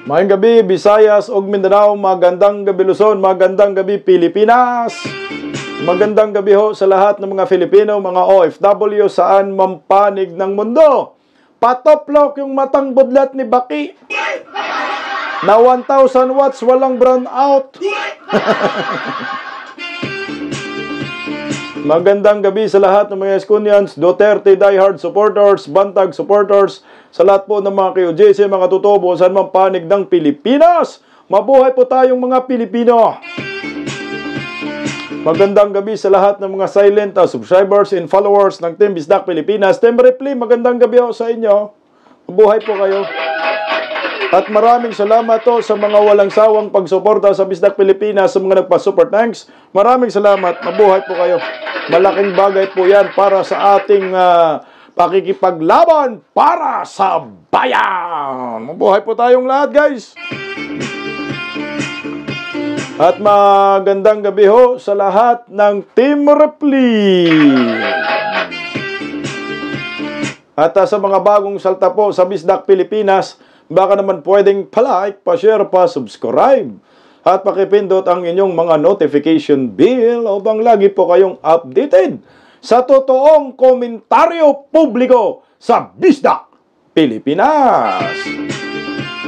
Maayong gabi, Visayas ug Mindanao. Magandang gabi, Luzon. Magandang gabi, Pilipinas. Magandang gabi ho sa lahat ng mga Filipino, mga OFW, saan mampanig ng mundo. Patoplok yung matang budlat ni Baki. Na 1,000 watts, walang brown out. Magandang gabi sa lahat ng mga Escunians, Duterte diehard supporters, Bantag supporters, sa lahat po ng mga KOJC, mga tutubo, saan man panig ng Pilipinas. Mabuhay po tayong mga Pilipino. Magandang gabi sa lahat ng mga silent subscribers and followers ng Team Bisdak Pilipinas. Team Ripley, magandang gabi ho sa inyo. Mabuhay po kayo. At maraming salamat to sa mga walang sawang pagsuporta sa Bisdak Pilipinas, sa mga nagpa-super thanks. Maraming salamat. Mabuhay po kayo. Malaking bagay po yan para sa ating pakikipaglaban para sa bayan. Mabuhay po tayong lahat, guys. At magandang gabi ho sa lahat ng Team Ripley. At sa mga bagong salta po sa Bisdak Pilipinas, baka naman pwedeng pa-like, pa-share, pa-subscribe at pakipindot ang inyong mga notification bell upang lagi po kayong updated sa totoong komentaryo publiko sa Bisdak Pilipinas.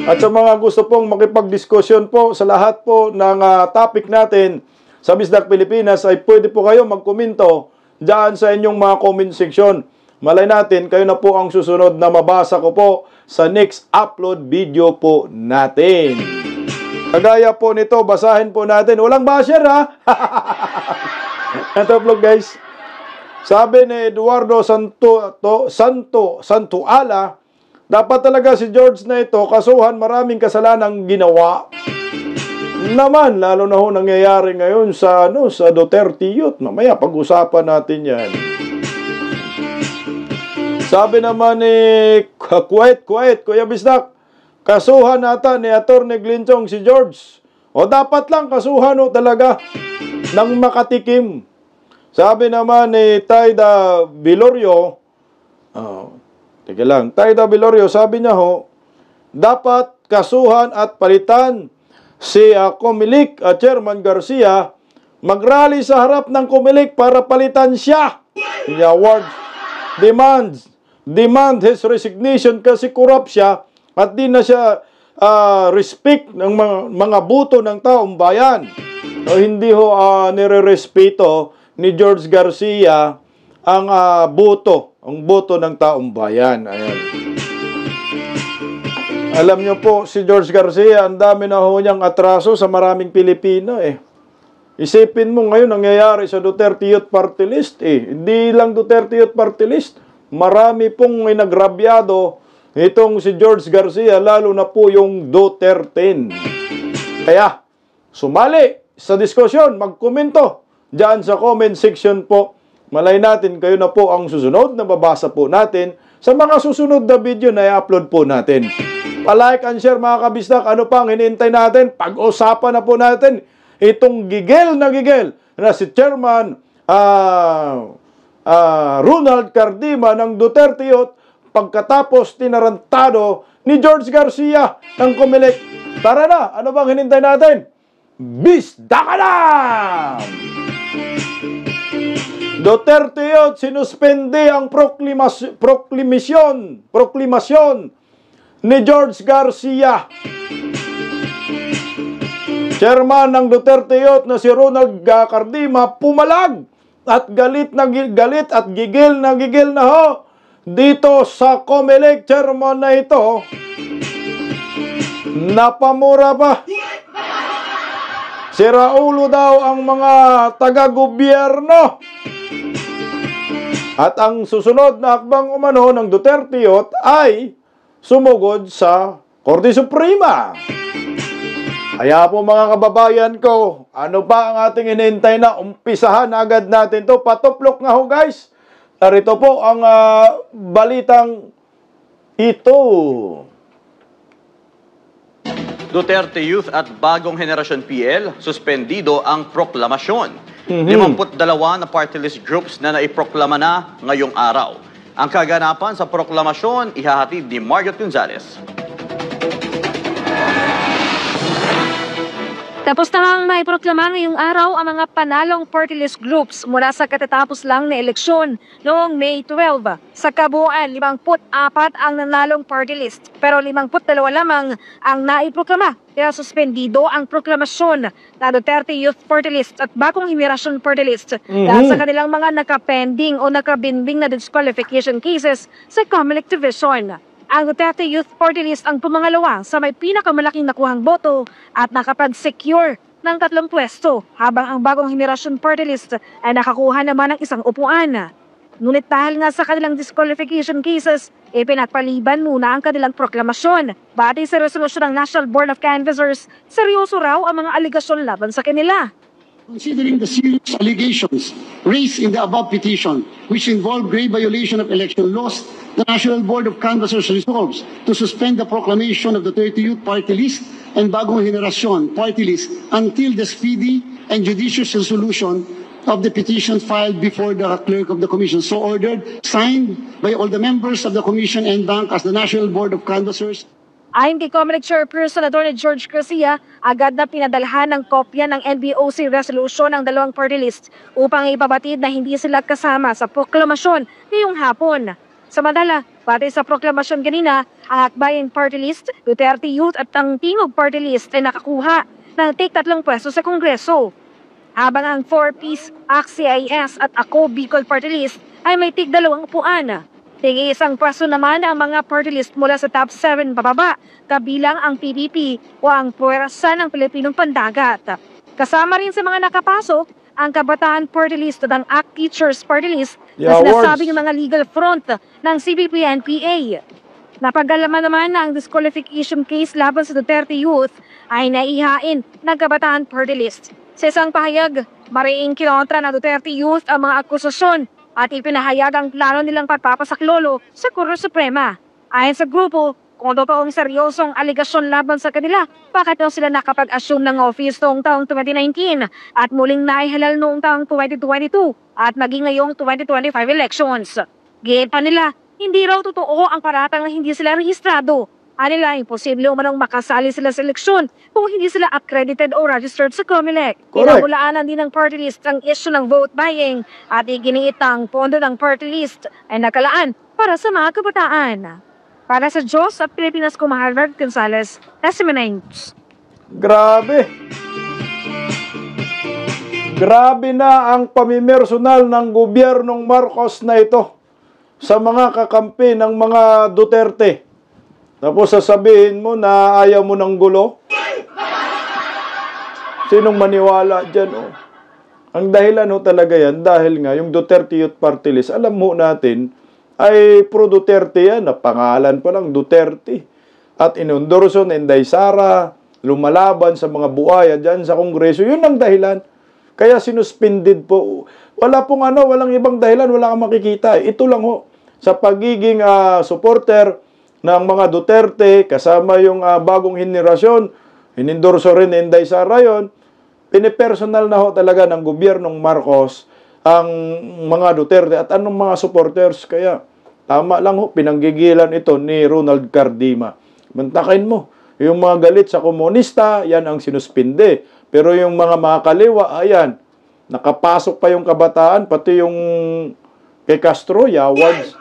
At sa mga gusto pong makipagdiskusyon po sa lahat po ng topic natin sa Bisdak Pilipinas, ay pwede po kayo magkomento dyan sa inyong mga comment section. Malay natin, kayo na po ang susunod na mabasa ko po sa next upload video po natin. Kagaya po nito, basahin po natin. Walang basher, ha? Ito vlog, guys. Sabi ni Eduardo Santuala, dapat talaga si George na ito kasuhan, maraming kasalanang ginawa. Naman, lalo na ho nangyayari ngayon sa Duterte Youth. Mamaya pag-usapan natin yan. Sabi naman ni Kuwait, Kuya Bisdak, kasuhan nata ni Atty. Glinchong si George. O dapat lang kasuhan ho talaga ng makatikim. Sabi naman ni Taida Vilorio, teka lang, Taida Vilorio, sabi niya ho, dapat kasuhan at palitan si Comelec at Chairman Garcia, magrally sa harap ng Comelec para palitan siya. The award demand his resignation kasi corrupt siya at di na siya respect ng mga buto ng taong bayan. So, hindi ho nire-respeto ni George Garcia ang buto ng taong bayan. Ayan. Alam nyo po, si George Garcia, ang dami na ho niyang atraso sa maraming Pilipino eh. Isipin mo ngayon nangyayari sa Duterte Youth Party List eh. Hindi lang Duterte Youth Party List, marami pong nagrabyado itong si George Garcia, lalo na po yung Duterte. Kaya, sumali sa diskusyon, magkomento dyan sa comment section po. Malay natin, kayo na po ang susunod na babasa po natin sa mga susunod na video na i-upload po natin. Pa-like and share mga kabisdak. Ano pang hinihintay natin? Pag-usapan na po natin itong gigil na si Chairman Ronald Cardima ng Duterte Youth pagkatapos tinarantado ni George Garcia ng Comelec. Tara na! Ano bang hinintay natin? Bisdak na! Duterte Youth sinuspende ang proklamasyon ni George Garcia. Chairman ng Duterte Youth na si Ronald Cardima pumalag at galit at gigil na ho dito sa Comelec. Chairman na ito napamura pa. Siraulo daw ang mga taga-gobyerno. At ang susunod na hakbang umano ng Duterte Youth ay sumugod sa Korte Suprema. Kaya po mga kababayan ko, ano pa ang ating hinihintay na? Umpisahan agad natin to. Patuplok nga ho, guys. Narito po ang balitang ito. Duterte Youth at Bagong Henerasyon PL, suspendido ang proklamasyon. 52 na party list groups na naiproklama na ngayong araw. Ang kaganapan sa proklamasyon, ihahatid ni Margaret Gonzalez. Tapos namang may proklama ngayong araw ang mga panalong party list groups mula sa katatapos lang na eleksyon noong May 12. Sa kabuuan, 54 ang nanalong party list pero 52 lamang ang naiproklama. Kaya suspendido ang proklamasyon na Duterte Youth Party List at Bagong Henerasyon Party List dahil sa kanilang mga nakapending o nakabinbing na disqualification cases sa Comelec Division. Ang Duterte Youth Party List ang pumangalawa sa may pinakamalaking nakuhang boto at nakapag-secure ng 3 pwesto, habang ang Bagong Henerasyon Party List ay nakakuha naman ng 1 upuan. Ngunit dahil nga sa kanilang disqualification cases, pinagpaliban muna ang kanilang proklamasyon. Batay sa resolusyon ng National Board of Canvassers, seryoso raw ang mga aligasyon laban sa kanila. Considering the serious allegations raised in the above petition, which involve grave violation of election laws, the National Board of Canvassers resolves to suspend the proclamation of the 30 Youth Party List and Bagong Henerasyon Party List until the speedy and judicious resolution of the petitions filed before the clerk of the commission. So ordered, signed by all the members of the commission and bank as the National Board of Canvassers. Ayon kay Comelec Chairperson Atty. George Garcia, agad na pinadalhan ng kopya ng NBOC resolution ng 2 party list upang ipabatid na hindi sila kasama sa proklamasyon ngayong hapon. Samantala, batay sa proklamasyon kanina, ang Akbayan Party List, Duterte Youth at ang Tingog Party List ay nakakuha ng tig-3 pwesto sa Kongreso. Habang ang 4-piece ACT-CIS at Ako Bicol Party List ay may tig-2 upuan. Tig-1 pwesto naman ang mga party list mula sa top 7 pababa, kabilang ang PPP o ang Puwersa ng Pilipinong Pandagat. Kasama rin sa mga nakapasok ang Kabataan Party List at ang ACT Teachers Party List na sinasabing mga legal front ng CBP-NPA. Napagalaman naman na ang disqualification case laban sa Duterte Youth ay naihain ng Kabataan Party List. Sa isang pahayag, mariing kinontra ng Duterte Youth ang mga akusasyon at ipinahayag ang plano nilang pagpapasaklolo sa Korte Suprema. Ayon sa grupo, kung totoong seryosong aligasyon laban sa kanila, bakit daw sila nakapag-assume ng office noong taong 2019 at muling naihalal noong taong 2022 at maging ngayong 2025 elections. Giit pa nila, hindi raw totoo ang paratang na hindi sila rehistrado. Anila, imposible umanong makasali sila sa eleksyon kung hindi sila accredited o registered sa Comelec. Pinamulaanan din ng party list ang issue ng vote buying at iginiit ang pondo ng party list ay nakalaan para sa mga kabataan. Para sa Diyos at Pilipinas ko, Harvard Gonzalez, SMN News. Grabe! Grabe na ang pamimersonal ng gobyernong Marcos na ito sa mga kakampi ng mga Duterte. Tapos sasabihin mo na ayaw mo ng gulo? Sinong maniwala dyan? Oh? Ang dahilan talaga yan, dahil nga yung Duterte Youth Party List, alam mo natin, ay pro-Duterte yan, na pangalan pa lang Duterte. At inendorso ni Inday Sara, lumalaban sa mga buhaya dyan sa Kongreso. Yun ang dahilan. Kaya sinuspended po. Wala pong walang ibang dahilan, wala kang makikita. Ito lang ho, sa pagiging supporter ng mga Duterte, kasama yung Bagong Henerasyon, inendorso rin ni Inday Sara yun, pinipersonal na ho talaga ng gobyernong Marcos ang mga Duterte at anong mga supporters. Kaya tama lang ho, pinanggigilan ito ni Ronald Cardima. Mantakin mo, yung mga galit sa komunista, yan ang sinuspinde. Pero yung mga kaliwa, ayan, nakapasok pa yung kabataan, pati yung kay Castro, yawads.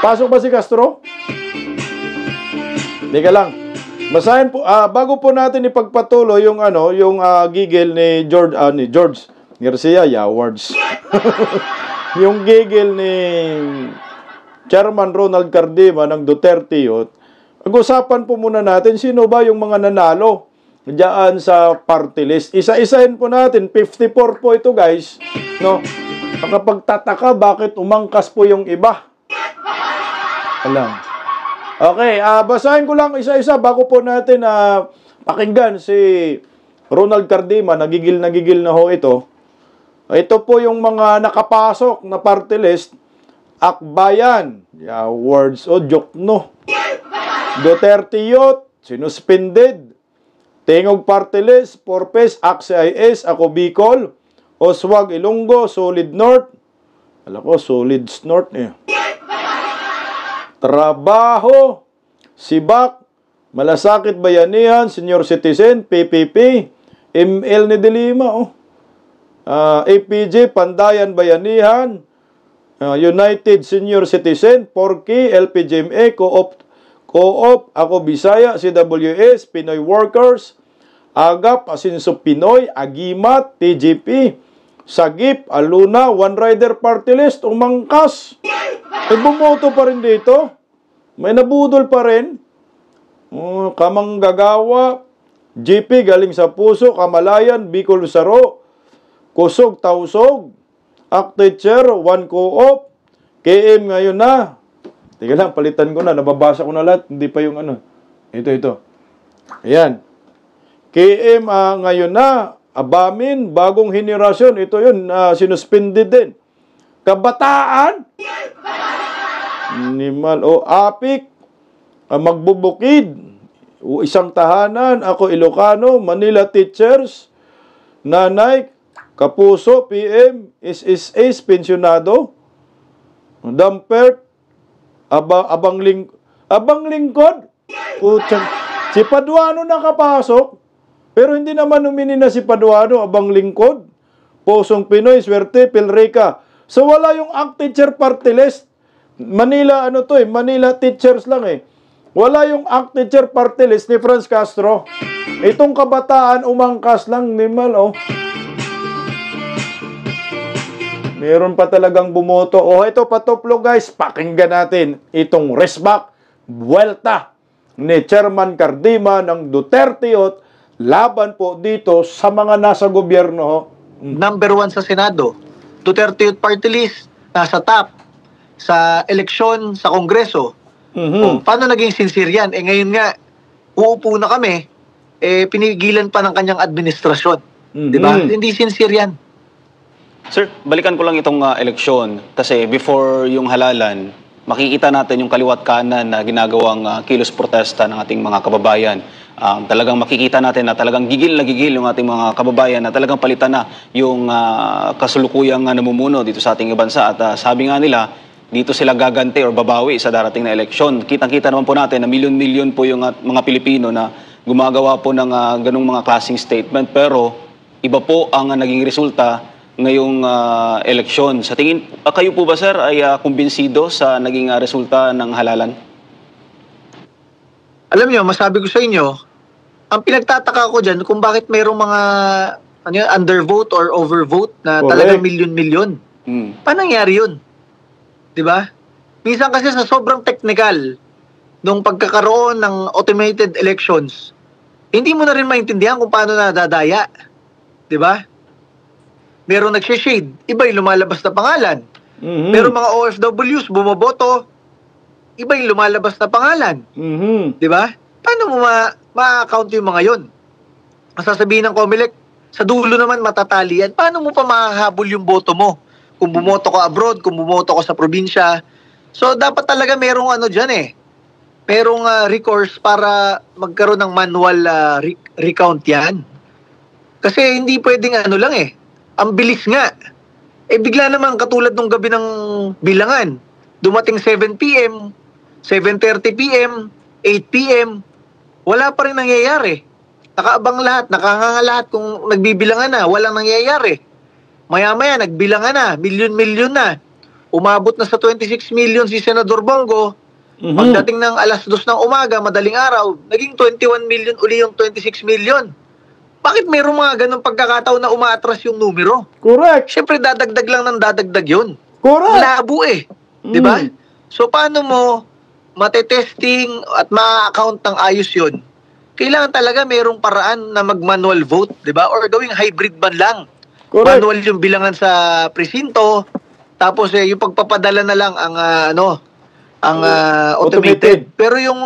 Pasok ba si Castro? Teka lang. Basahin po, bago po natin ipagpatuloy yung gigil ni George Garcia, yawards. Yung gigil ni Chairman Ronald Cardima ng Duterte Youth. Pag-usapan po muna natin sino ba yung mga nanalo diyan sa party list. Isa-isahin po natin, 54 po ito guys, no? Nakapagtataka bakit umangkas po yung iba. Alam. Okay, basahin ko lang isa-isa bago po natin pakinggan si Ronald Cardima, nagigil na ho ito. Ito po yung mga nakapasok na party list. Akbayan, words o joke no. Duterte Youth, sinuspended. Tingog Party List, Porpes, ACT-CIS, Ako Bicol, Oswag Ilonggo, Solid North. Alam ko, Solid North eh. Trabaho, Sibak, Malasakit Bayanihan, Senior Citizen, PPP, ML ni Dilima, APJ, Pandayan Bayanihan, United Senior Citizen, Porky, LPGMA, Co-op, Ako Bisaya, CWS, Pinoy Workers, Agap, Asinso Pinoy, Agimat, TGP, Sagip, Aluna, One Rider Party List, umangkas. Bumoto pa rin dito. May nabudol pa rin. Kamang Gagawa, GP galing sa puso, Kamalayan, Bicol Saro, Kusog, Tausog, Actecher, One Co-op, KM ngayon na. Teka lang, palitan ko na. Nababasa ko na lahat. Hindi pa yung ano. Ito. Ayan. KM ngayon na. Abamin, bagong henerasyon. Ito yun, sinuspended din. Kabataan. Nimal. Apik. Magbubukid. Isang tahanan. Ako Ilocano. Manila Teachers. Nanay. Kapuso. PM. SSA. Pensionado. Dampert. Abang lingkod. Putsang. Si Paduano nakapasok. Pero hindi naman umini na si Paduano, abang lingkod. Pusong Pinoy, Swerte, Pilrica. So wala yung ACT-Teacher party list. Manila, Manila Teachers lang eh. Wala yung ACT-Teacher party list ni Franz Castro. Itong kabataan, umangkas lang, Nimal, Meron pa talagang bumoto. Ito patuplo guys, pakinggan natin itong resback, buwelta ni Chairman Cardima ng Duterte Youth laban po dito sa mga nasa gobyerno. Number 1 sa Senado, Duterte Youth Party List, nasa top sa eleksyon sa Kongreso. Paano naging sincere yan? Ngayon nga, uupo na kami, pinigilan pa ng kanyang administrasyon. Diba? Hindi sincere yan. Sir, balikan ko lang itong eleksyon kasi before yung halalan, makikita natin yung kaliwat kanan na ginagawang kilos protesta ng ating mga kababayan. Talagang makikita natin na talagang gigil na gigil yung ating mga kababayan na talagang palitan na yung kasulukuyang namumuno dito sa ating bansa. At sabi nga nila, dito sila gaganti or babawi sa darating na eleksyon. Kitang-kita naman po natin na milyon-milyon po yung mga Pilipino na gumagawa po ng ganung mga klaseng statement. Pero iba po ang naging resulta ngayong eleksyon. Sa tingin, kayo po ba sir ay kumbinsido sa naging resulta ng halalan? Alam niyo, masabi ko sa inyo, ang pinagtataka ko dyan kung bakit mayroong mga undervote or overvote na talagang milyon-milyon. Paano nangyari yun? Diba? Minsan kasi sa sobrang technical nung pagkakaroon ng automated elections, hindi mo na rin maintindihan kung paano nadadaya. Diba? Meron nagsishade, iba yung lumalabas na pangalan. Pero mga OFWs, bumoboto, iba yung lumalabas na pangalan. Di ba? Paano mo ma-account yung mga yun? Masasabihin ng COMELEC, sa dulo naman matatali yan. Paano mo pa mahahabol yung boto mo? Kung bumoto ko abroad, kung bumoto ko sa probinsya. So, dapat talaga merong dyan merong recourse para magkaroon ng manual recount yan. Kasi hindi pwedeng lang ang bilis nga. Bigla naman katulad nung gabi ng bilangan. Dumating 7 p.m., 7:30 p.m., 8 p.m., wala pa rin nangyayari. Nakaabang lahat, nakanganga lahat kung nagbibilangan na, walang nangyayari. Maya-maya, nagbilangan na, milyon-milyon na. Umabot na sa 26 million si Senador Bongo. Pagdating ng alas 2 ng umaga, madaling araw, naging 21 million uli yung 26 million. Bakit mayroong mga ganong pagkakataon na umaatras yung numero? Correct. Siyempre, dadagdag lang ng dadagdag yun. Correct. Labo Di ba? So, paano mo matetesting at ma-account ng ayos yun? Kailangan talaga mayroong paraan na mag-manual vote, di ba? Or gawing hybrid man lang. Correct. Manual yung bilangan sa presinto, tapos yung pagpapadala na lang ang automated. Pero yung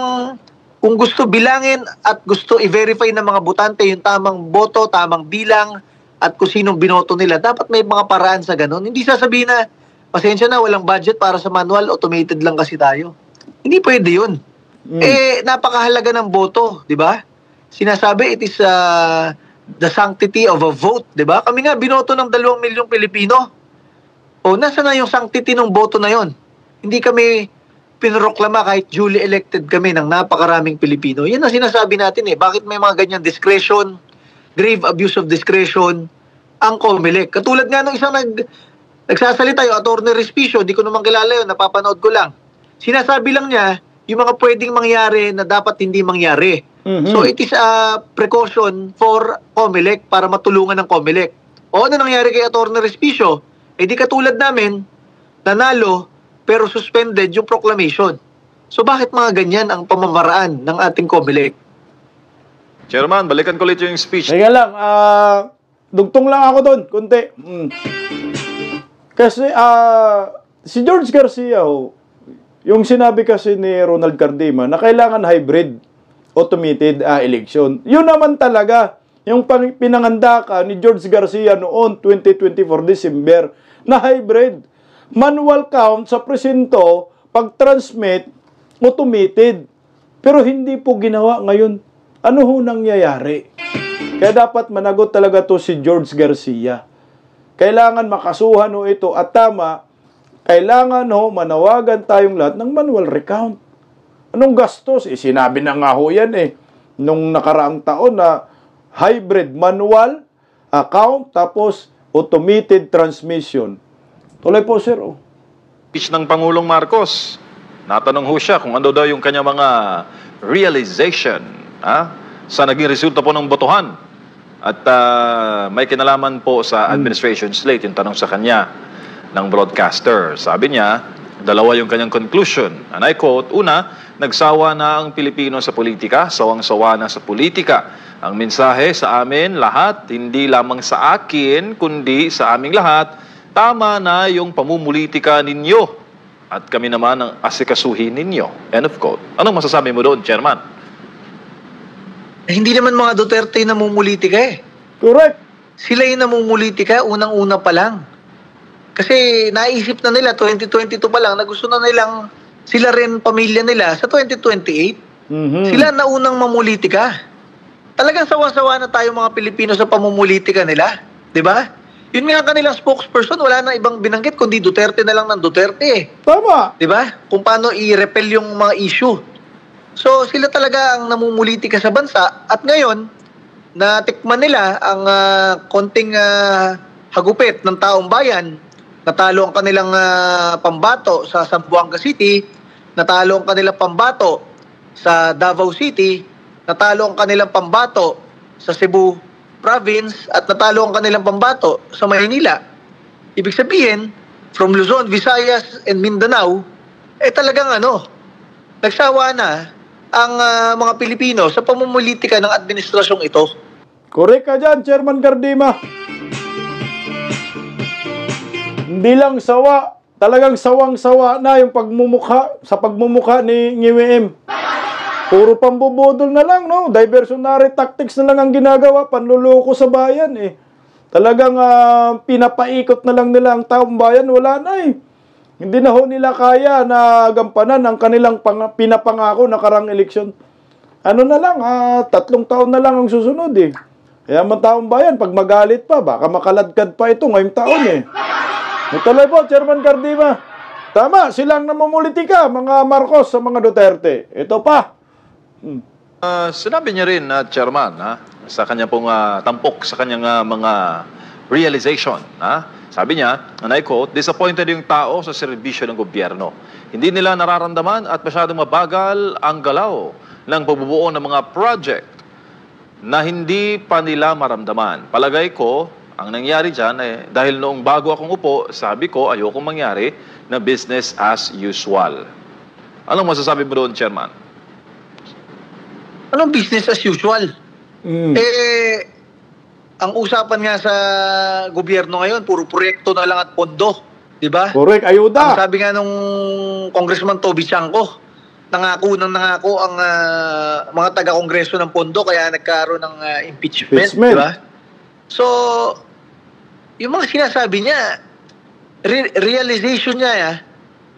kung gusto bilangin at gusto i-verify ng mga botante yung tamang boto, tamang bilang, at kung sinong binoto nila, dapat may mga paraan sa ganun. Hindi sasabihin na, pasensya na, walang budget para sa manual, automated lang kasi tayo. Hindi pwede yun. Napakahalaga ng boto, di ba? Sinasabi, it is the sanctity of a vote, di ba? Kami nga, binoto ng 2 milyong Pilipino. Nasa na yung sanctity ng boto na yon? Hindi kami pinroklama kahit duly elected kami ng napakaraming Pilipino. Yan ang sinasabi natin Bakit may mga ganyan discretion, grave abuse of discretion ang COMELEC. Katulad nga nung isang nagsasalita yung Atty. Respicio, di ko naman kilala yun, napapanood ko lang. Sinasabi lang niya yung mga pwedeng mangyari na dapat hindi mangyari. So it is a precaution for COMELEC para matulungan ng COMELEC. O ano nangyari kay Atty. Respicio? Eh di katulad namin, nanalo pero suspended yung proclamation. So bakit mga ganyan ang pamamaraan ng ating COMELEC? Chairman, balikan ko ulit yung speech. Kaya lang, dugtong lang ako doon, konti. Kasi si George Garcia, yung sinabi kasi ni Ronald Cardima na kailangan hybrid automated election. Yun naman talaga yung pinangandaka ni George Garcia noon 2024 December na hybrid. Manual count sa presinto, pag-transmit, automated. Pero hindi po ginawa ngayon. Ano ho nangyayari? Kaya dapat managot talaga to si George Garcia. Kailangan makasuhan ho ito at tama, kailangan ho manawagan tayong lahat ng manual recount. Anong gastos? Sinabi na nga ho yan nung nakaraang taon na hybrid manual account tapos automated transmission. Tuloy po, sir. Speech ng Pangulong Marcos. Natanong ho siya kung ano daw yung kanya mga realization sa naging resulta po ng botohan. At may kinalaman po sa administration slate yung tanong sa kanya ng broadcaster. Sabi niya, dalawa yung kanyang conclusion. And I quote, una, nagsawa na ang Pilipino sa politika, sawang-sawa na sa politika. Ang mensahe sa amin lahat, hindi lamang sa akin, kundi sa aming lahat, tama na yung pamumulitika ninyo at kami naman ang asikasuhin ninyo. End of quote. Anong masasabi mo doon, Chairman? Hindi naman mga Duterte namumulitika Correct. Sila yung namumulitika unang-una pa lang. Kasi naisip na nila 2022 pa lang na gusto na nilang sila rin pamilya nila sa 2028. Sila na unang mamulitika. Talagang sawa-sawa na tayo mga Pilipino sa pamumulitika nila. 'Di ba? Yun nga kanilang spokesperson, wala na ibang binanggit kundi Duterte na lang ng Duterte. Tama. 'Di ba? Kung paano i-repel yung mga issue. So sila talaga ang namumulitika sa bansa at ngayon natikman nila ang konting hagupit ng taong bayan. Natalo ang kanilang pambato sa Zamboanga City, natalo ang kanilang pambato sa Davao City, natalo ang kanilang pambato sa Cebu Province at natalo ang kanilang pambato sa Maynila. Ibig sabihin, from Luzon, Visayas and Mindanao, talagang nagsawa na ang mga Pilipino sa pamumulitika ng administrasyong ito. Correct ka dyan, Chairman Cardima. Hindi lang sawa, talagang sawang-sawa na yung pagmumukha ni WM. Puro pambubudol na lang, no? Diversionary tactics na lang ang ginagawa, panluloko sa bayan, Talagang pinapaikot na lang nila ang taong bayan, wala na, Hindi na ho nila kaya na gampanan ang kanilang pinapangako na karang eleksyon. Ano na lang, 3 taon na lang ang susunod, Kaya mga taong bayan, pag magalit pa, baka makaladkad pa ito ngayong taon, Natuloy po, Chairman Cardima. Tama, silang namumulitika, mga Marcos sa mga Duterte. Ito pa. Sinabi niya rin, Chairman, sa kanya pong tampok, sa kanyang mga realization, Sabi niya, and I quote, disappointed yung tao sa serbisyo ng gobyerno. Hindi nila nararamdaman at masyadong mabagal ang galaw ng pagbubuo ng mga project na hindi pa nila maramdaman. Palagay ko, ang nangyari dyan, dahil noong bago akong upo, sabi ko, ayokong mangyari na business as usual. Anong masasabi mo doon, Chairman? Anong business as usual? Ang usapan nga sa gobyerno ngayon, puro proyekto na lang at pondo. Diba? Correct, ayuda. Ang sabi nga nung Congressman Toby Chanco, nangako ang mga taga-kongreso ng pondo kaya nagkaroon ng impeachment. Diba? So, yung mga sinasabi niya, realization niya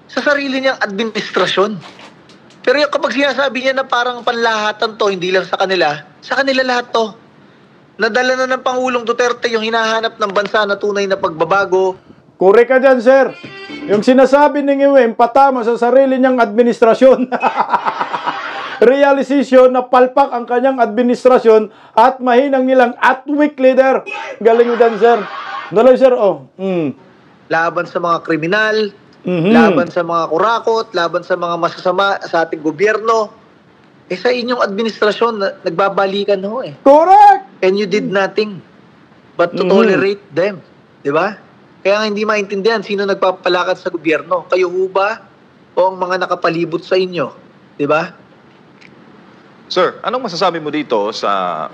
sa sarili niyang administrasyon. Pero yung kapag sinasabi niya na parang panlahatan to, hindi lang sa kanila lahat to. Nadala na ng Pangulong Duterte yung hinahanap ng bansa na tunay na pagbabago. Correct ka dyan, sir. Yung sinasabi ni Nguyen, patama sa sarili niyang administrasyon. realization na palpak ang kanyang administrasyon at mahinang nilang at-weak leader. Galing mo dyan, sir. Daloy, sir. Laban sa mga kriminal, laban sa mga kurakot, laban sa mga masasama sa ating gobyerno. Sa inyong administrasyon, nagbabalikan ho eh. Correct! And you did nothing but to tolerate them. Di ba? Kaya nga hindi maintindihan sino nagpapalakad sa gobyerno. Kayo ho ba o ang mga nakapalibot sa inyo? Di ba? Sir, anong masasabi mo dito sa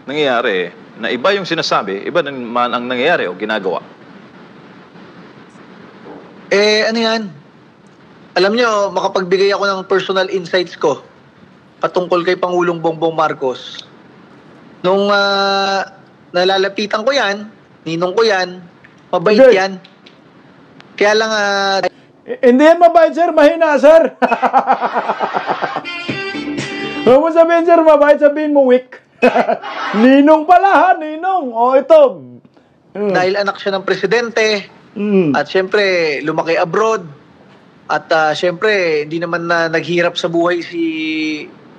nangyayari na iba yung sinasabi, iba naman ang nangyayari o ginagawa? Ano yan? Alam nyo, makapagbigay ako ng personal insights ko patungkol kay Pangulong Bongbong Marcos. Nung nalalapitan ko yan, ninong ko yan, mabait yan. Kaya lang... Hindi yan mabait, sir. Mahina, sir. Huwag mo sabihin, sir, mabait. Sabihin mo, weak. Ninong pala, ha? Ninong. Ito. Dahil anak siya ng presidente, at syempre, lumaki abroad, at syempre, hindi naman na naghirap sa buhay si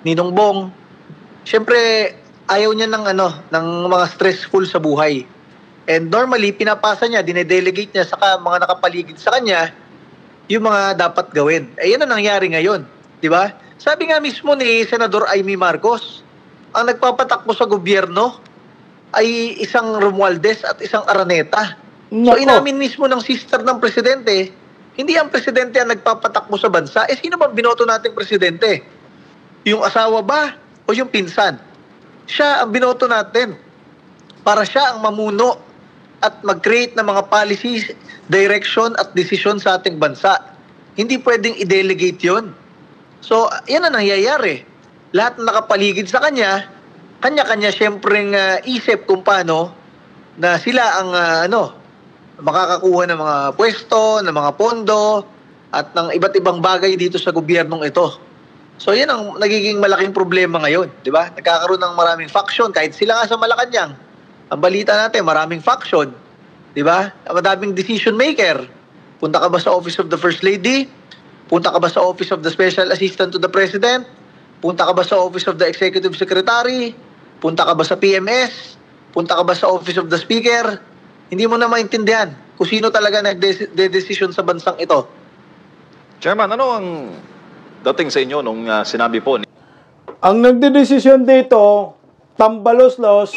Ninong Bong. Syempre, ayaw niya ng mga stressful sa buhay. And normally, pinapasa niya, dinedelegate niya sa mga nakapaligid sa kanya yung mga dapat gawin. Yan ang nangyari ngayon. Di ba? Sabi nga mismo ni Senador Amy Marcos, ang nagpapatakbo sa gobyerno ay isang Romualdez at isang Araneta. So inamin mismo ng sister ng presidente, hindi ang presidente ang nagpapatakbo sa bansa. Sino bang binoto nating presidente? Yung asawa ba o yung pinsan? Siya ang binoto natin para siya ang mamuno at mag-create ng mga policies, direction at decision sa ating bansa. Hindi pwedeng i-delegate yun. So, yan ang nangyayari. Lahat na nakapaligid sa kanya, kanya-kanya siyempreng isip kung paano na sila ang makakakuha ng mga pwesto, ng mga pondo, at ng iba't ibang bagay dito sa gobyernong ito. So, yan ang nagiging malaking problema ngayon. Di ba? Nagkakaroon ng maraming faction. Kahit sila nga sa Malacanang, ang balita natin, maraming faction. Di ba? Madaming decision maker. Punta ka ba sa Office of the First Lady? Punta ka ba sa Office of the Special Assistant to the President? Punta ka ba sa Office of the Executive Secretary? Punta ka ba sa PMS? Punta ka ba sa Office of the Speaker? Hindi mo na maintindihan kung sino talaga nagde-decision sa bansang ito. Chairman, ano ang dating sa inyo nung sinabi po ni... Ang nagdedesisyon dito, Tambaloslos,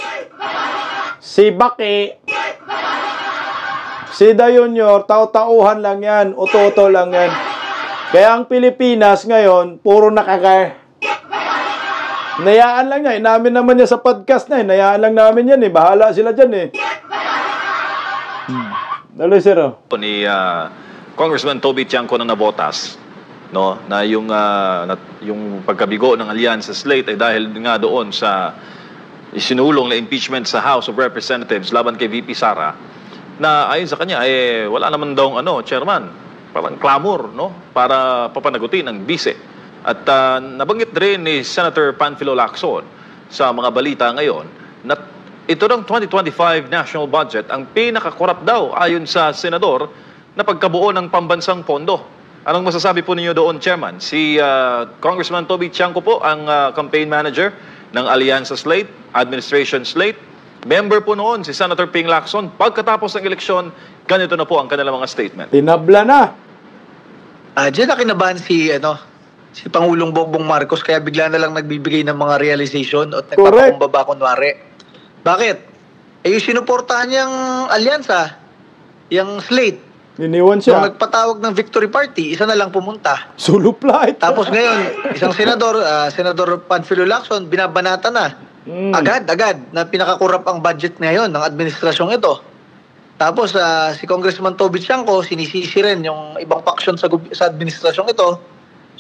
si Baki, si Dayunyor, tau-tauhan lang yan, uto-uto lang yan. Kaya ang Pilipinas ngayon, puro nakaka... Nayaan lang niya, inamin naman niya sa podcast na nayaan lang namin yan bahala sila dyan Dalo, sir. Ni Congressman Toby Tiangco na nabotas, no, na yung pagkabigo ng alyansa slate ay dahil nga doon sa isinulong na impeachment sa House of Representatives laban kay VP Sara, na ayon sa kanya wala naman daw chairman, parang clamor, no, para papanagutin ng bise. At nabanggit rin ni Senator Panfilo Lacson sa mga balita ngayon na ito ng 2025 national budget ang pinakakurap daw ayon sa senador na pagkabuo ng pambansang pondo. Anong masasabi po ninyo doon, Chairman? Si Congressman Toby Tiangco po ang campaign manager ng Alyansa Slate, Administration Slate. Member po noon si Senator Ping Lacson. Pagkatapos ng eleksyon, ganito na po ang kanilang mga statement. Tinabla na. Diyan na kinabahan si Pangulong Bongbong Marcos kaya bigla na lang nagbibigay ng mga realization at nagpapakumbaba kunwari. Bakit? Yung sinuportahan niyang alyansa, yung slate, iniwan siya. nung nagpatawag ng victory party, isa na lang pumunta. Suluplight. Tapos ngayon, isang senador, Senador Panfilo Lacson, binabanata na. Agad na pinakakurap ang budget ngayon ng administrasyong ito. Tapos si Congressman Toby Tiangco, sinisisi rin yung ibang faction sa administrasyong ito,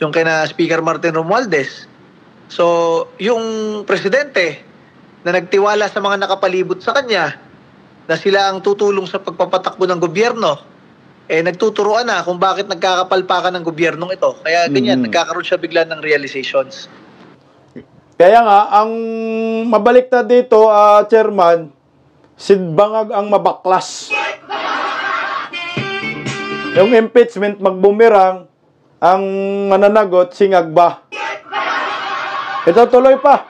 yung kina Speaker Martin Romualdez. So, yung presidente na nagtiwala sa mga nakapalibot sa kanya na sila ang tutulong sa pagpapatakbo ng gobyerno, nagtuturuan na kung bakit nagkakapalpakan ng gobyernong ito. Kaya ganyan, nagkakaroon siya bigla ng realizations. Kaya nga, ang mabaliktad dito, Chairman, sidbangag ang mabaklas. Yung impeachment magbumirang, ang mananagot, singagba. Ito tuloy pa.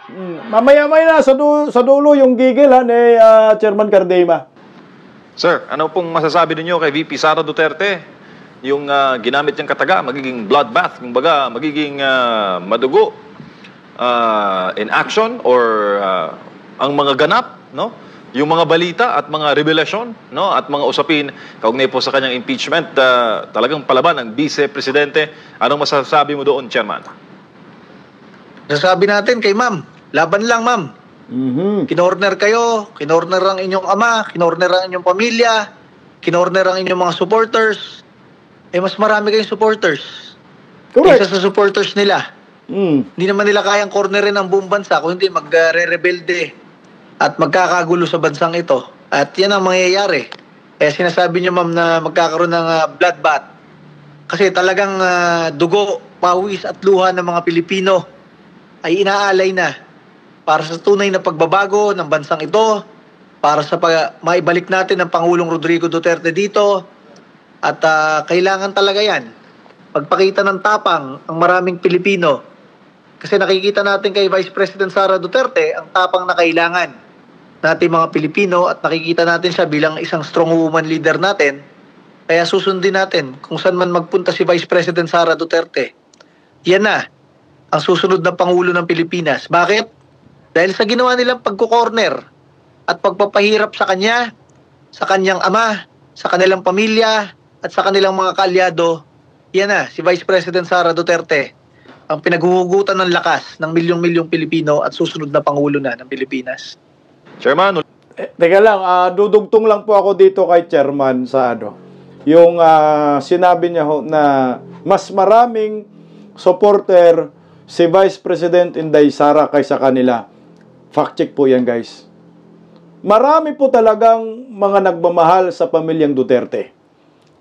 Mamaya-maya na sa dulo yung gigil ni Chairman Cardema. Sir, ano pong masasabi ninyo kay VP Sara Duterte? Yung ginamit niyang kataga, magiging bloodbath, kumbaga magiging madugo in action or ang mga ganap, no? Yung mga balita at mga revelasyon, no? At mga usapin kaugnay po sa kanyang impeachment, talagang palaban ng Vice Presidente. Anong masasabi mo doon, Chairman? Nasabi natin kay ma'am, laban lang ma'am. Kinorner kayo, kinorner ang inyong ama, kinorner ang inyong pamilya, kinorner ang inyong mga supporters. Mas marami kayong supporters. Correct. Isa sa supporters nila. Hindi naman nila kayang cornerin ang buong bansa kung hindi magre-rebelde at magkakagulo sa bansang ito. At yan ang mangyayari. Sinasabi niyo ma'am na magkakaroon ng bloodbath. Kasi talagang dugo, pawis at luha ng mga Pilipino ay inaalay na para sa tunay na pagbabago ng bansang ito, para sa maibalik natin ang Pangulong Rodrigo Duterte dito. At kailangan talaga yan. Pagpakita ng tapang ang maraming Pilipino. Kasi nakikita natin kay Vice President Sara Duterte ang tapang na kailangan natin mga Pilipino at nakikita natin siya bilang isang strong woman leader natin. Kaya susundin natin kung saan man magpunta si Vice President Sara Duterte. Yan na ang susunod na Pangulo ng Pilipinas. Bakit? Dahil sa ginawa nilang pagkukorner at pagpapahirap sa kanya, sa kanyang ama, sa kanilang pamilya, at sa kanilang mga kaalyado, yan na, si Vice President Sara Duterte, ang pinaghuhugutan ng lakas ng milyong-milyong Pilipino at susunod na Pangulo na ng Pilipinas. Chairman, Teka lang, dudugtong lang po ako dito kay Chairman sa yung sinabi niya na mas maraming supporter si Vice President Inday Sara kaysa kanila. Fact check po yan, guys. Marami po talagang mga nagmamahal sa pamilyang Duterte.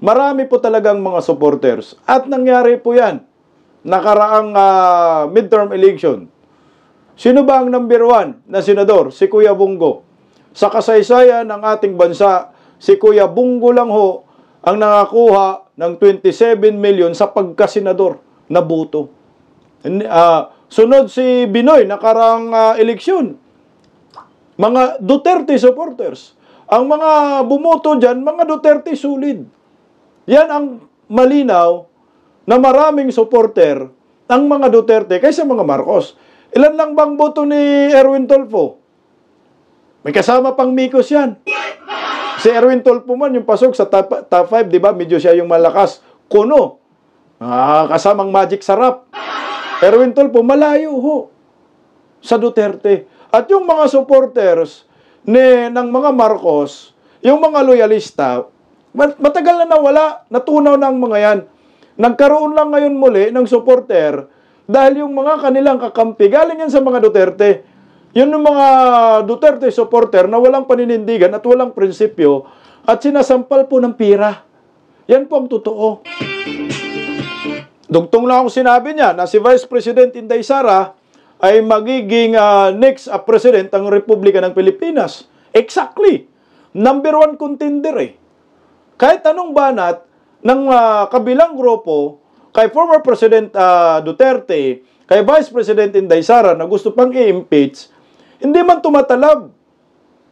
Marami po talagang mga supporters. At nangyari po yan. Nakaraang midterm election. Sino ba ang number 1 na senador? Si Kuya Bungo. Sa kasaysayan ng ating bansa, si Kuya Bungo lang ho ang nakakuha ng 27 million sa pagkasenador na boto. Sunod si Binoy, nakaraang eleksyon. Mga Duterte supporters. Ang mga bumoto dyan, mga Duterte solid. Yan ang malinaw na maraming supporter ang mga Duterte kaysa mga Marcos. Ilan lang bang boto ni Erwin Tulfo? May kasama pang Mikos yan. Si Erwin Tulfo man, yung pasok sa top 5, di ba? Medyo siya yung malakas. Kuno. Kasamang Magic Sarap. Erwin Tulfo, malayo ho sa Duterte. At yung mga supporters ng mga Marcos, yung mga loyalista, matagal na nawala, natunaw na ang mga yan. Nagkaroon lang ngayon muli ng supporter dahil yung mga kanilang kakampi, galing yan sa mga Duterte. Yun yung mga Duterte supporter na walang paninindigan at walang prinsipyo at sinasampal po ng pira. Yan po ang totoo. Dugtong lang ako sinabi niya na si Vice President Inday Sara ay magiging next president ng Republika ng Pilipinas. Exactly. Number 1 contender eh. Kahit anong banat ng kabilang grupo, kay former President Duterte, kay Vice President Inday Sara na gusto pang i-impeach, hindi man tumatalab.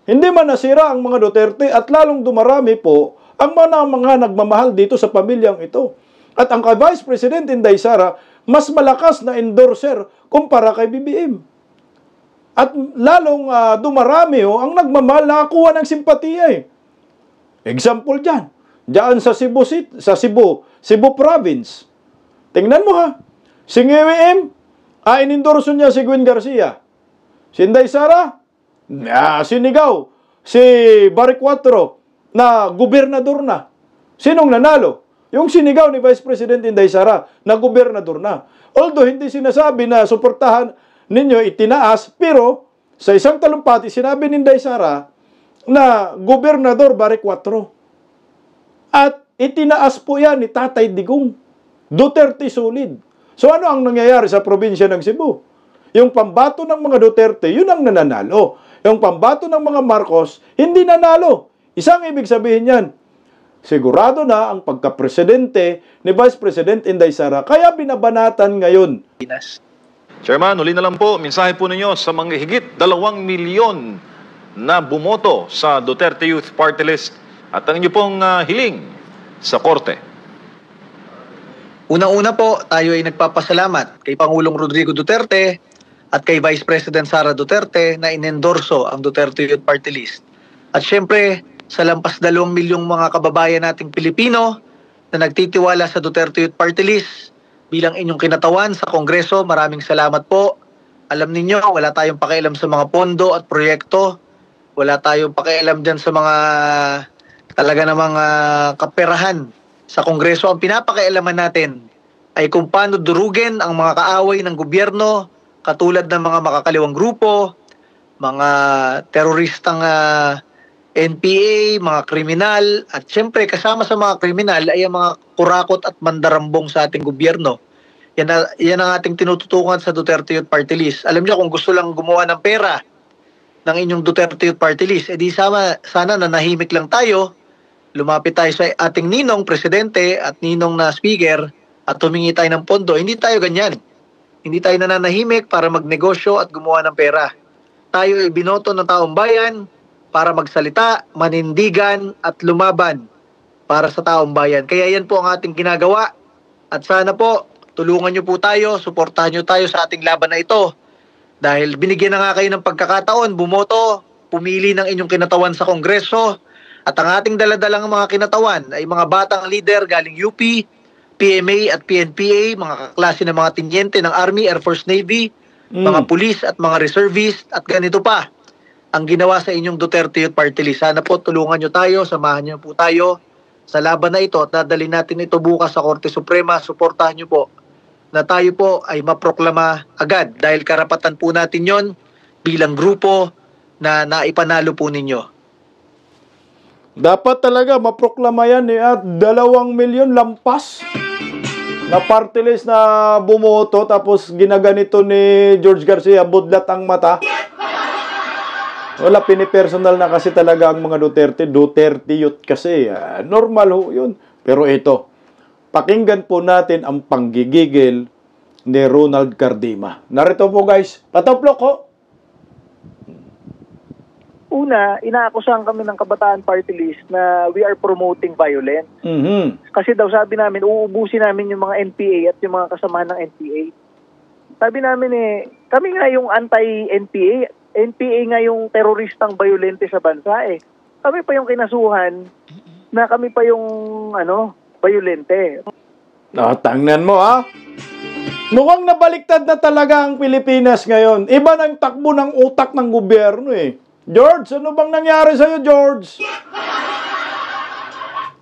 Hindi man nasira ang mga Duterte at lalong dumarami po ang mga nagmamahal dito sa pamilyang ito. At ang kay Vice President Inday Sara, mas malakas na endorser kumpara kay BBM. At lalong dumarami ang nagmamahal, nakakuha ng simpatiya eh. Example dyan. Diyan sa Cebu Province. Tingnan mo ha. Si NGWM, inendorso niya si Gwen Garcia. Si Inday Sara, sinigaw. Si Barry Cuatro, na gobernador na. Sinong nanalo? Yung sinigaw ni Vice President Inday Sara, na gobernador na. Although hindi sinasabi na suportahan ninyo itinaas, pero sa isang talumpati, sinabi ni Inday Sara na gobernador Barry Cuatro. At itinaas po yan ni Tatay Digong. Duterte solid. So ano ang nangyayari sa probinsya ng Cebu? Yung pambato ng mga Duterte, yun ang nananalo. Yung pambato ng mga Marcos, hindi nanalo. Isang ibig sabihin yan, sigurado na ang pagka-presidente ni Vice President Inday Sara, kaya binabanatan ngayon. Chairman, uli na lang po, mensahe po ninyo sa mga higit 2 milyon na bumoto sa Duterte Youth Party List at ang inyo pong hiling sa Korte. Unang-una po, tayo ay nagpapasalamat kay Pangulong Rodrigo Duterte at kay Vice President Sara Duterte na inendorso ang Duterte Youth Party List. At syempre, sa lampas 2 milyong mga kababayan nating Pilipino na nagtitiwala sa Duterte Youth Party List bilang inyong kinatawan sa Kongreso, maraming salamat po. Alam ninyo, wala tayong pakialam sa mga pondo at proyekto. Wala tayong pakialam dyan sa mga talaga namang kaperahan sa Kongreso. Ang pinapakialaman natin ay kung paano durugin ang mga kaaway ng gobyerno, katulad ng mga makakaliwang grupo, mga teroristang NPA, mga kriminal, at syempre kasama sa mga kriminal ay ang mga kurakot at mandarambong sa ating gobyerno. Yan ang ating tinututukan sa Duterte Youth Party List. Alam niyo, kung gusto lang gumawa ng pera ng inyong Duterte Youth Party List, edi sana nanahimik lang tayo, lumapit tayo sa ating ninong presidente at ninong na speaker at humingi tayo ng pondo. Hindi tayo ganyan. Hindi tayo nananahimik para magnegosyo at gumawa ng pera. Tayo ay binoto ng taong bayan para magsalita, manindigan at lumaban para sa taong bayan. Kaya yan po ang ating ginagawa. At sana po, tulungan nyo po tayo, suportahan nyo tayo sa ating laban na ito. Dahil binigyan na nga kayo ng pagkakataon, bumoto, pumili ng inyong kinatawan sa Kongreso. At ang ating daladalang mga kinatawan ay mga batang leader galing UP, PMA at PNPA, mga kaklase ng mga tinyente ng Army, Air Force, Navy, mga pulis at mga reservist, at ganito pa ang ginawa sa inyong Duterte Youth Party List. Sana po tulungan nyo tayo, samahan nyo po tayo sa laban na ito at dadalhin natin ito bukas sa Korte Suprema. Suportahan nyo po na tayo po ay maproklama agad dahil karapatan po natin yon bilang grupo na naipanalo po ninyo. Dapat talaga maproklama yan at 2 milyon lampas na party list na bumoto tapos ginaganito ni George Garcia, budlat ang mata. Wala, pinipersonal na kasi talaga ang mga Duterte Youth kasi. Normal ho yun. Pero ito, pakinggan po natin ang panggigigil ni Ronald Cardima. Narito po guys, pataplok ho. Una, inaakusahan kami ng Kabataan Party List na we are promoting violence. Kasi daw sabi namin, uubusin namin yung mga NPA at yung mga kasamahan ng NPA. Sabi namin kami nga yung anti-NPA. NPA nga yung teroristang violente sa bansa eh. Kami pa yung kinasuhan na kami pa yung violente. Tangnan mo Mukhang nabaliktad na talaga ang Pilipinas ngayon. Iba na yung takbo ng utak ng gobyerno eh. George, ano bang nangyari sa'yo, George?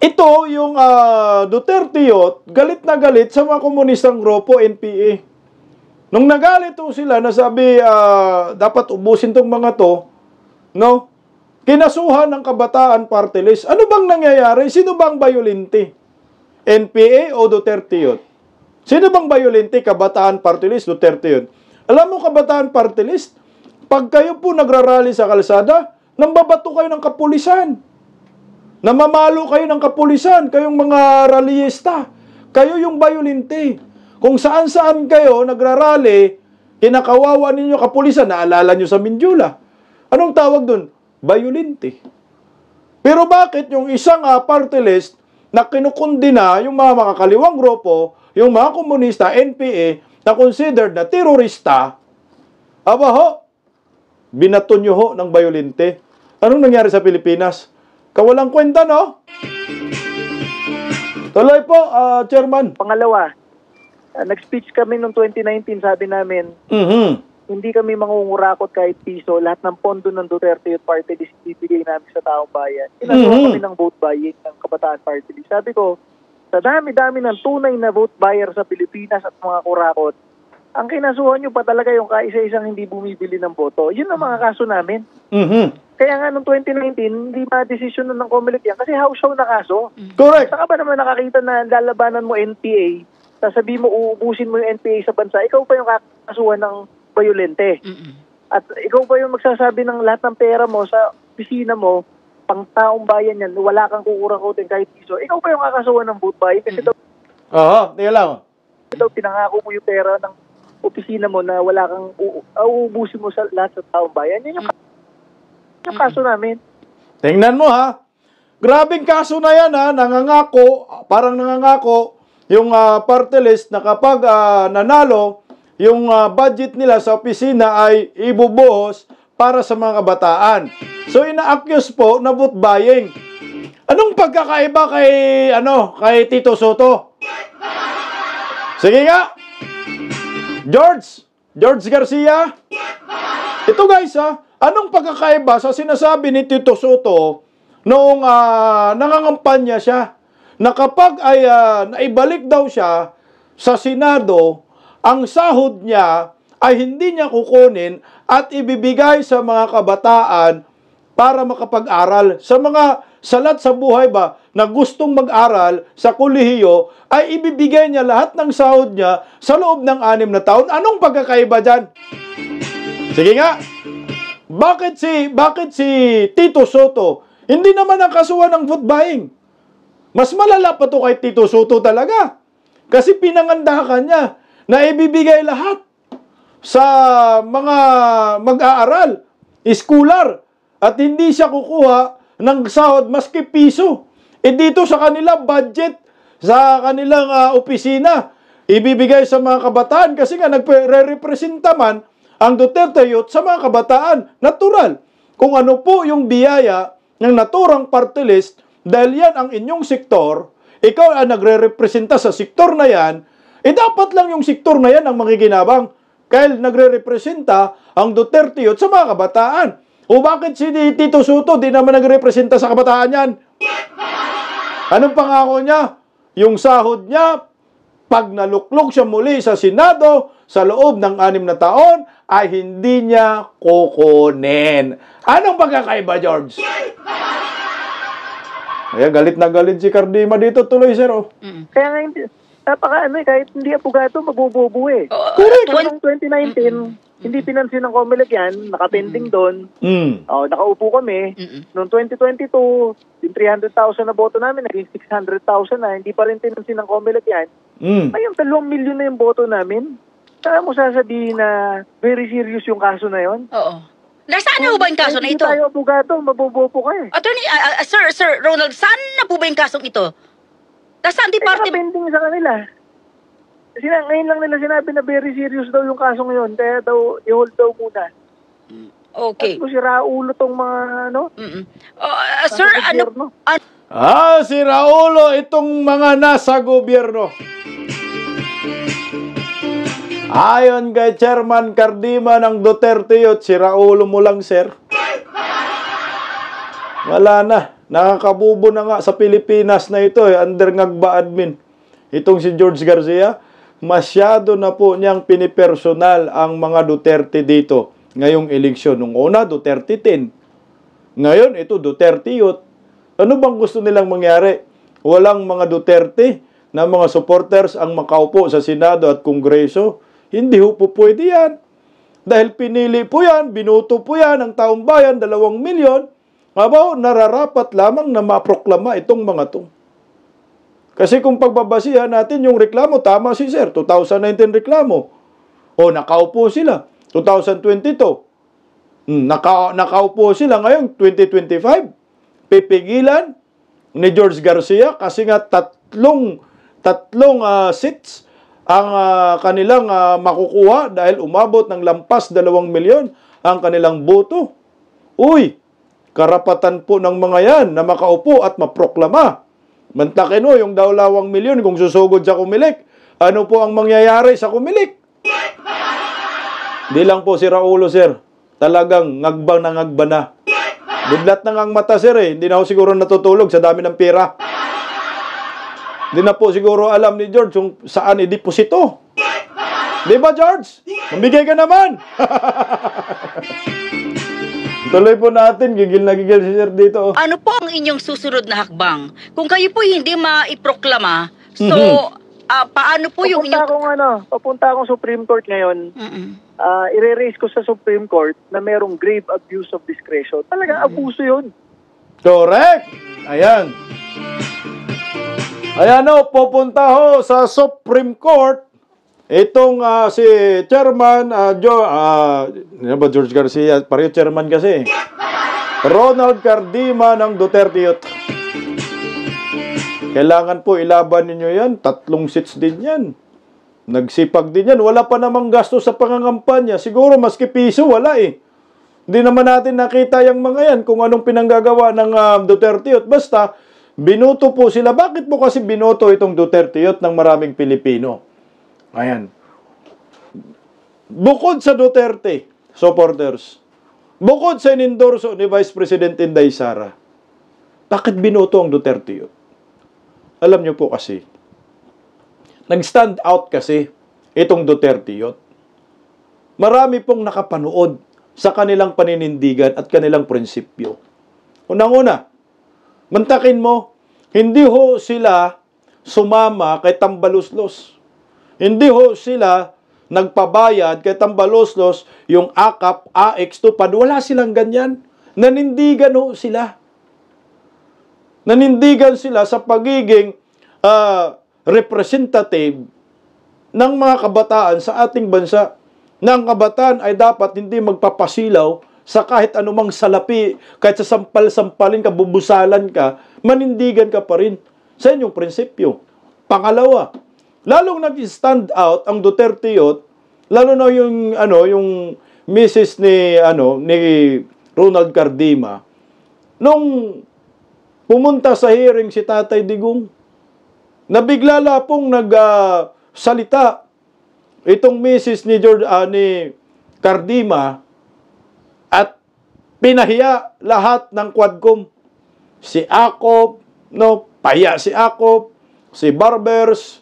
Ito, yung Duterte Youth, galit na galit sa mga komunistang grupo, NPA. Nung nagalit sila, nasabi, dapat ubusin tong mga to, no? Kinasuhan ng Kabataan Party List. Ano bang nangyayari? Sino bang violente? NPA o Duterte Youth? Sino bang violente? Kabataan Party List, Duterte Youth. Alam mo, Kabataan Party List, pag kayo po nagrarally sa kalsada, nambabato kayo ng kapulisan. Namamalo kayo ng kapulisan, kayong mga rallyista. Kayo yung violente. Kung saan-saan kayo nagrarally, kinakawawa ninyo kapulisan, naalala nyo sa Mindula. Anong tawag dun? Violente. Pero bakit yung isang party list na kinukundina yung mga makakaliwang grupo, yung mga komunista, NPA, na considered na terorista, binato nyo ho ng violente. Anong nangyari sa Pilipinas? Kawalang kwenta, no? Tuloy po, Chairman. Pangalawa, nag-speech kami noong 2019, sabi namin, hindi kami mangungurakot kahit piso. Lahat ng pondo ng Duterte Youth Party List ibibigay namin sa taong bayan. Inasuha kami ng vote buying ng Kabataan Party List. Sabi ko, sa dami-dami ng tunay na vote buyer sa Pilipinas at mga kurakot, ang kinasuhan nyo pa talaga yung kaisa-isang hindi bumibili ng boto. Yun ang mga kaso namin. Kaya nga noong 2019, hindi ma-desisyon nun ng COMELEC yan kasi house show na kaso. Correct. Saka ba naman nakakita na lalabanan mo NPA, sasabihin mo uubusin mo yung NPA sa bansa, ikaw pa yung kakasuhan ng violente. At ikaw pa yung magsasabi ng lahat ng pera mo sa opisina mo, pang taong bayan yan, wala kang kukurakotin kahit piso. Ikaw pa yung kakasuhan ng vote buying kasi daw, Teka lang. pinangako mo yung pera ng opisina mo na wala kang uubusin mo sa lahat sa taong bayan. Yan yung kaso namin. Tingnan mo ha. Grabing kaso na yan ha. Nangangako, parang nangangako yung party list na kapag nanalo, yung budget nila sa opisina ay ibubuhos para sa mga kabataan. So ina-accuse po na vote buying. Anong pagkakaiba kay Tito Soto? Sige nga. George Garcia. Ito guys anong pagkakaiba sa sinasabi ni Tito Soto noong nangangampanya siya na kapag ay naibalik daw siya sa Senado, ang sahod niya ay hindi niya kukunin at ibibigay sa mga kabataan para makapag-aral. Sa mga salat sa buhay ba na gustong mag-aral sa kolehiyo, ay ibibigay niya lahat ng sahod niya sa loob ng 6 na taon. Anong pagkakaiba dyan? Sige nga. Bakit si Tito Soto hindi naman ang kasuhan ng vote buying? Mas malala pa to kay Tito Soto talaga. Kasi pinangandakan niya na ibibigay lahat sa mga mag-aaral, schooler, at hindi siya kukuha ng sahod maski piso. Dito sa kanila budget, sa kanilang opisina, ibibigay sa mga kabataan kasi nga nagre-representa man ang Duterte Youth sa mga kabataan. Natural. Kung ano po yung biyaya ng naturang party list, dahil yan ang inyong sektor, ikaw ang nagre-representa sa sektor na yan, dapat lang yung sektor na yan ang makikinabang. Kaya nagre-representa ang Duterte Youth sa mga kabataan. O bakit si Tito Soto di naman nagre-representa sa kabataan yan? Anong pangako niya? Yung sahod niya, pag naluklok siya muli sa Senado, sa loob ng 6 na taon, ay hindi niya kukunin. Anong pagkakaiba, George? Kaya galit na galit si Cardima dito tuloy, sir. Kaya nga hindi, kahit hindi abogado, mabububo eh. Correct. Noong 2019, hindi pinansin ng COMELEC yan, nakapending doon. Nakaupo kami. Noong 2022, yung 300,000 na boto namin, naging 600,000 na, hindi pa rin pinansin ng COMELEC yan. Ngayon, 2 milyon na yung boto namin. Saan mo sasabihin na very serious yung kaso na yon? Oo. Nasaan na po ba yung kaso na ito? Hindi tayo abogado, mabubupo ka eh. Attorney, Sir Ronald, saan na po ba yung kasong ito? Nasaan department? Nakapending sa kanila. Ngayon lang nila sinabi na very serious daw yung kaso ngayon, kaya daw i-hold daw muna. Okay. At si Raulo tong mga Sir, si Raulo itong mga nasa gobyerno. Ayon kay Chairman Cardima ng Duterte Youth, si Raulo mo lang, sir. Wala na. Nakakabubo na nga sa Pilipinas na ito under ngagba admin. Itong si George Garcia, masyado na po niyang pinipersonal ang mga Duterte dito ngayong eleksyon. Nung una, Duterte 10. Ngayon, ito Duterte Youth. Ano bang gusto nilang mangyari? Walang mga Duterte na mga supporters ang makaupo sa Senado at Kongreso. Hindi po pwede yan. Dahil pinili po yan, binuto po yan ng taong bayan, 2 milyon, nararapat lamang na maproklama itong mga to. Kasi kung pagbabasihan natin yung reklamo, tama si sir, 2019 reklamo. O nakaupo sila, 2022. Nakaupo sila ngayon, 2025. Pipigilan ni George Garcia kasi nga tatlong seats ang kanilang makukuha dahil umabot ng lampas 2 milyon ang kanilang boto. Uy, karapatan po ng mga yan na makaupo at maproklama. Mantakin mo yung 2 milyon kung susugod sa Comelec. Ano po ang mangyayari sa Comelec? Di lang po si Raulo, sir. Talagang ngagba na. Bidlat na ang mata, sir eh. Hindi na ako siguro natutulog sa dami ng pera. Hindi na po siguro alam ni George kung saan i-deposito. Di ba, George? Mambigay ka naman. Tuloy po natin. Gigil na gigil si sir dito. Ano po ang inyong susunod na hakbang? Kung kayo po hindi maiproklama, so, paano po yung inyong... Papunta akong Supreme Court ngayon. I-raise ko sa Supreme Court na merong grave abuse of discretion. Talagang abuso yun. Correct. Ayan. Ayan pupunta sa Supreme Court Itong si Chairman George Garcia, pareho chairman kasi. Ronald Cardima ng Duterte Youth. Kailangan po ilaban ninyo yan. 3 seats din yan. Nagsipag din yan. Wala pa namang gasto sa pangangampanya. Siguro maski piso, wala eh. Hindi naman natin nakita yung mga yan kung anong pinanggagawa ng Duterte Youth. Basta, binoto po sila. Bakit po kasi binoto itong Duterte Youth ng maraming Pilipino? Ayan. Bukod sa Duterte supporters, bukod sa inendorso ni Vice President Inday Sara, bakit binoto ang Duterte Youth? Alam niyo po kasi, nag-stand out kasi itong Duterte Youth. Marami pong nakapanood sa kanilang paninindigan at kanilang prinsipyo. Unang-una, mantakin mo, hindi ho sila sumama kay Tambaluslos. Hindi ho sila nagpabayad kay Tambaluslos yung AKAP, AX, TUPAD. Wala silang ganyan. Nanindigan ho sila. Nanindigan sila sa pagiging representative ng mga kabataan sa ating bansa. Na ang kabataan ay dapat hindi magpapasilaw sa kahit anumang salapi, kahit sa sampal-sampalin ka, bubusalan ka, manindigan ka pa rin sa inyong prinsipyo. Pangalawa, lalong nag-stand out ang Duterte Youth, lalo na yung Mrs. ni Ronald Cardima, nung pumunta sa hearing si Tatay Digong, nabigla pong nagsalita itong Mrs. ni Cardima at pinahiya lahat ng Quadcom. Si Acop, pahiya si Acop, si Barbers,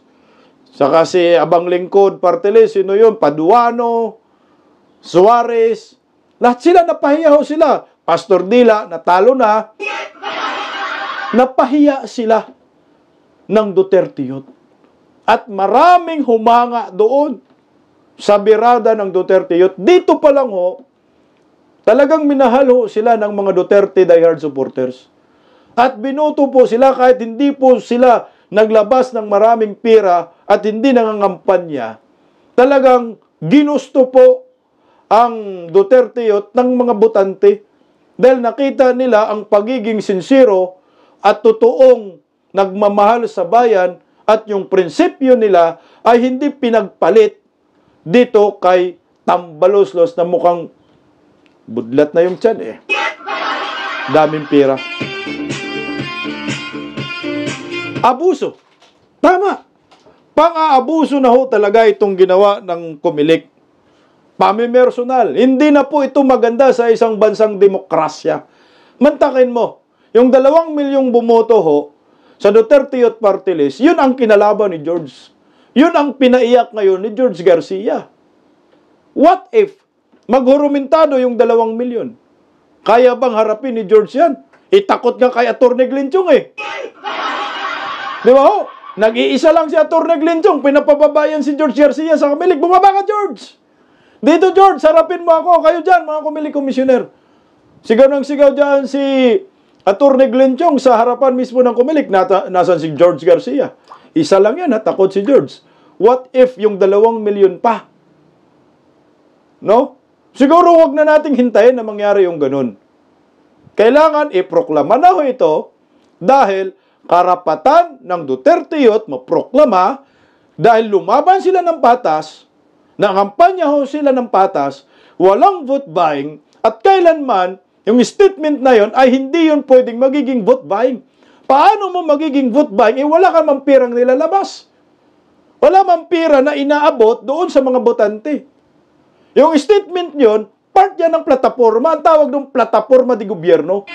saka si Abang Lingkod Parteles, sino yun? Paduano, Suarez, lahat sila napahiya ho sila. Pastor Dila, natalo na. Napahiya sila ng Duterte Youth. At maraming humanga doon sa birada ng Duterte Youth. Dito pa lang ho, talagang minahal ho sila ng mga Duterte diehard supporters. At binoto po sila kahit hindi po sila naglabas ng maraming pera at hindi nangangampanya. Talagang ginusto po ang Duterte Youth ng mga botante dahil nakita nila ang pagiging sincero at totoong nagmamahal sa bayan at yung prinsipyo nila ay hindi pinagpalit dito kay Tambaluslos na mukhang budlat na yung tiyan eh. Daming pera. Abuso. Tama. Pang-aabuso na ho talaga itong ginawa ng Comelec. Pamimersonal. Hindi na po ito maganda sa isang bansang demokrasya. Mantakin mo, yung 2 milyong bumoto ho sa Duterte Youth Party List, yun ang kinalaban ni George. Yun ang pinaiyak ngayon ni George Garcia. What if maghurumentado yung 2 milyon? Kaya bang harapin ni George yan? Itakot nga kay Atty. Glinchong eh. Di ba ho? Nag-iisa lang si Atty. Glinchong, pinapababayan si George Garcia sa Comelec. Bumaba ka, George! Dito, George, harapin mo ako. Kayo dyan, mga Comelec commissioner. Sigaw ng sigaw dyan si Atty. Glinchong sa harapan mismo ng Comelec. Nasaan si George Garcia? Isa lang yan, takot si George. What if yung 2 milyon pa? No? Siguro wag na nating hintayin na mangyari yung ganun. Kailangan iproklama na ho ito dahil karapatan ng Duterte Youth maproklama dahil lumaban sila ng patas, nangampanya ho sila ng patas, walang vote buying, at kailanman yung statement na yon ay hindi yun pwedeng magiging vote buying. Paano mo magiging vote buying? Wala ka mang pirang nilalabas. Wala mang pira na inaabot doon sa mga botante. Yung statement yun, part yan ng plataforma. Ang tawag ng plataforma di gobyerno.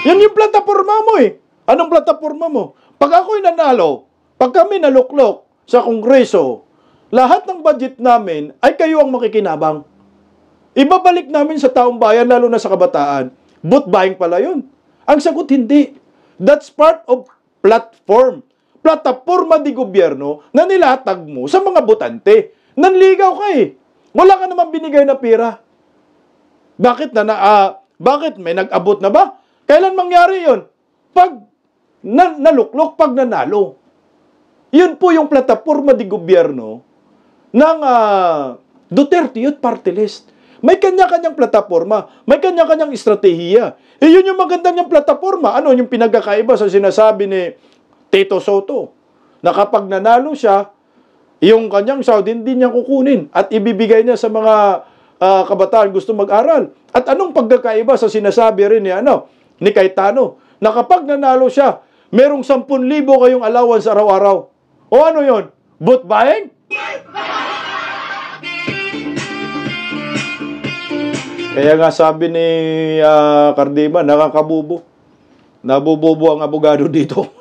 Yan yung plataforma mo eh. Anong plataforma mo? Pag ako'y nanalo, pag kami naluklok sa Kongreso, lahat ng budget namin ay kayo ang makikinabang. Ibabalik namin sa taong bayan, lalo na sa kabataan. Vote buying pala yun. Ang sagot, hindi. That's part of platform. Plataforma di gobyerno na nilatag mo sa mga botante. Nanligaw ka eh. Wala ka naman binigay na pera. Bakit may nag-abot na ba? Kailan mangyari yon? Pag naluklok, pag nanalo. Yun po yung plataforma di gobyerno ng Duterte Youth Party List. May kanya-kanyang plataforma, may kanya-kanyang estratehiya. Yun yung maganda niyang plataforma. Ano yung pinagkakaiba sa sinasabi ni Tito Soto? Na kapag nanalo siya, yung kanyang sahod hindi niya kukunin at ibibigay niya sa mga kabataan gusto mag-aral. At anong pagkakaiba sa sinasabi rin ni Cayetano? Na kapag nanalo siya, merong 10,000 kayong allowance araw-araw. O ano yon? Vote buying? Kaya nga sabi ni Cardima, nakakabubo. Nabububo ang abogado dito.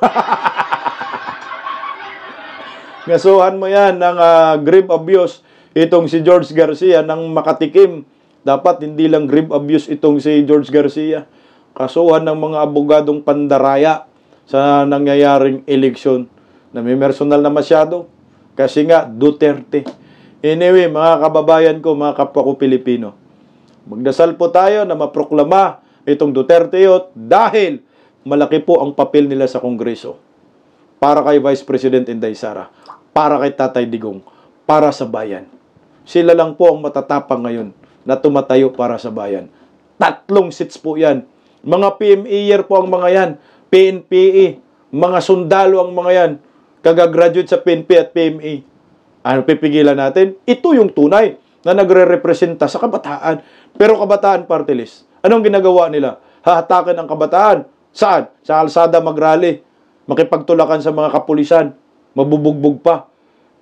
Ngasuhan mo yan ng grave abuse itong si George Garcia ng makatikim. Dapat hindi lang grave abuse itong si George Garcia. Kasuhan ng mga abogadong pandaraya sa nangyayaring eleksyon. Namimersonal na masyado. Kasi nga, Duterte. Anyway, mga kababayan ko, mga kapwa ko Pilipino, magdasal po tayo na maproklama itong Duterte Youth dahil malaki po ang papel nila sa Kongreso. Para kay Vice President Inday Sara, para kay Tatay Digong, para sa bayan. Sila lang po ang matatapang ngayon na tumatayo para sa bayan. 3 seats po yan. Mga PMA-year po ang mga yan. PNPA, mga sundalo ang mga yan. Kagagraduate sa PNP at PMA. Ano pipigilan natin? Ito yung tunay na nagre-representa sa kabataan. Pero kabataan party list, anong ginagawa nila? Hahatakin ang kabataan. Saan? Sa kalsada magrally. Makipagtulakan sa mga kapulisan. Mabubugbog pa.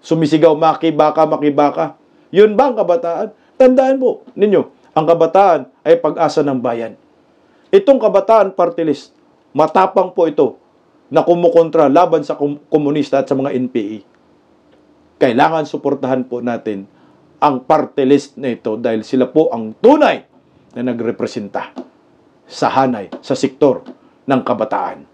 Sumisigaw, makibaka, makibaka. Yun ba ang kabataan? Tandaan po ninyo, ang kabataan ay pag-asa ng bayan. Itong kabataan party list, matapang po ito na kumukontra laban sa komunista at sa mga NPA. Kailangan suportahan po natin ang party list na ito dahil sila po ang tunay na nagrepresenta sa hanay, sa sektor ng kabataan.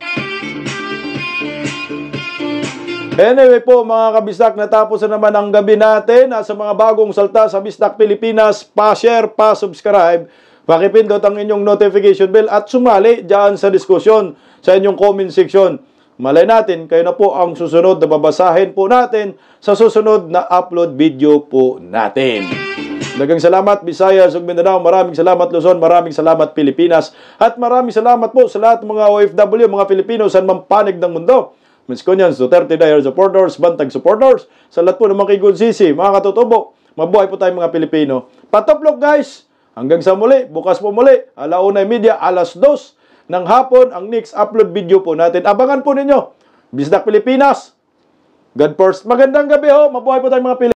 Anyway po mga kabisdak, natapos na naman ang gabi natin sa mga bagong salta sa Bisdak Pilipinas. Pa-share, pa-subscribe, pakipindot ang inyong notification bell at sumali dyan sa diskusyon sa inyong comment section. Malay natin, kayo na po ang susunod na babasahin po natin sa susunod na upload video po natin. Dagang salamat Visayas ug Mindanao, maraming salamat Luzon, maraming salamat Pilipinas, at maraming salamat po sa lahat ng mga OFW, mga Pilipino sa mampanig ng mundo. Miskonyans, Duterte Dyer supporters, Bantag supporters, sa lahat po ng mga kigunsisi, mga katutubo, mabuhay po tayong mga Pilipino. Patoplok guys, hanggang sa muli, bukas po muli, 1:30, 2:00 ng hapon, ang next upload video po natin. Abangan po ninyo, Bisdak Pilipinas, God first. Magandang gabi ho, mabuhay po tayong mga Pilipino.